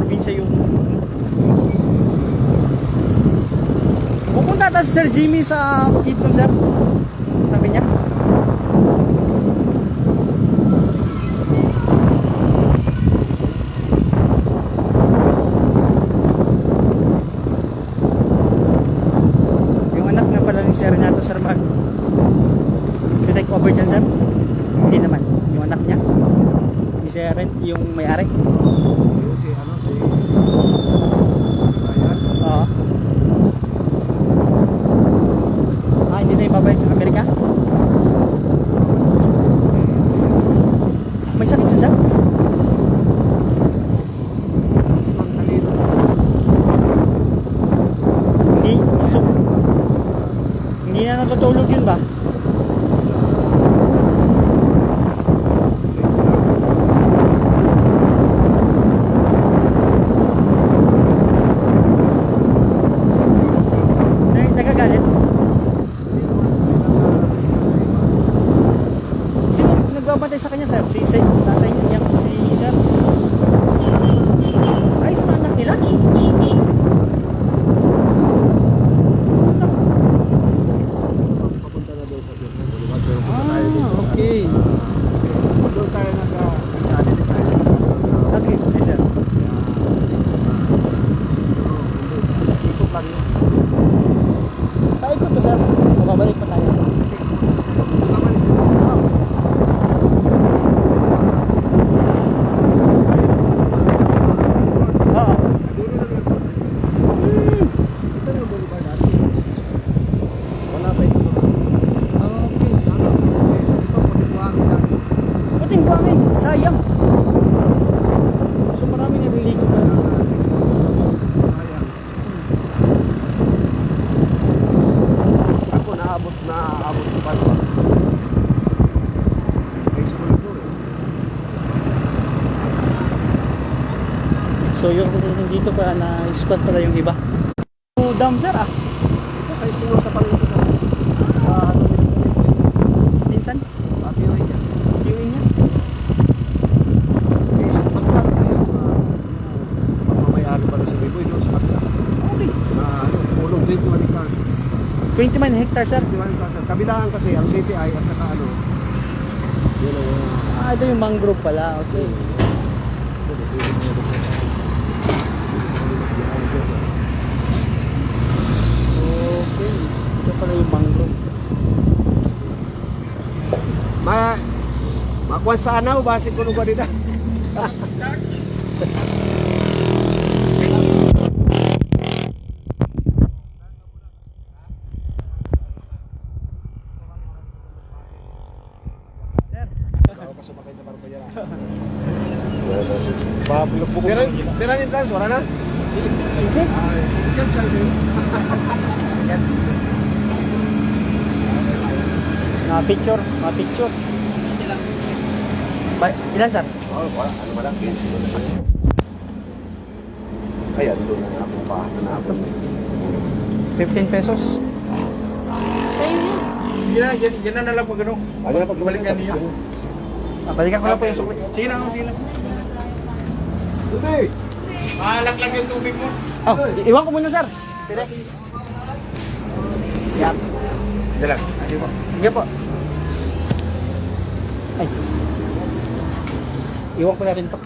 probinsya yung pupunta ata si Sir Jimmy sa Bukidnon, sir. Sabi niya. Yung anak nga pala ni Sir Renato, sir, mag take over dyan, sir. Hindi naman. Yung anak niya. Si Sir Ren, yung may-ari. Si ano, si Ryan. Oo. Hindi na yung babalik ng Amerika? May sakit yun, sir? Pagkalito. Hindi. So, hindi na natutulog yun ba? Nagagalit? Sino nagbabantay sa kanya, sir? Si tatay niya, si sir? Ay, sa anak nila? Papunta na doon sa Bulugan. Okay. Doon tayo nag-adit tayo sa... Okay, yes, sir. Ikot lang yun. Paikot to, sir. Mababalik pa tayo. Babalik din. Oo. Dulo na lang. Ito na yung Bulugan natin. Wala pa ito. Okay. Ito, pagkuhan lang. Puting buhangin. Sayang. So marami naliligo na. Ayan. Ako naabot ko pa ito. High school ko eh. So yung dito pa na squad pala yung iba. So dam, sir, ah. Ito sa school sa palengke sa ano nila sa Minsan, Pati yun yan. viewing niya. Basta pagmamayari pala si Biboy doon sa kanila. Okay. Na ano, ulong 21 hectares. 21 hectares, sir. 21 hectares. Kabilangan kasi ang CTI at saka ano. Yun ang Ito yung mangrove pala. Okay. Okay. Ito pala yung mangrove. Makuha sa anaw, base ko nung ganito. Ako pa sumakay sa barko yan. Pera ni trans, wala na? Isip? Diyan sa Picture. Picture. Ilan, sir? Oh, wala. Ano ba lang? 15 na. Kaya doon na ako pa. Nanapon. 15 pesos. Yan na lang pag ano. Ano na pagbalikan niya? Balikan ko lang po yung sukli. Sige na, sige na. Tuti! Mahalak lang yung tubig mo. Oh, iwan ko muna, sir. Pwede. Yan. Hindi lang. Sige po. Sige po. Ay. Iwan ko na rin to.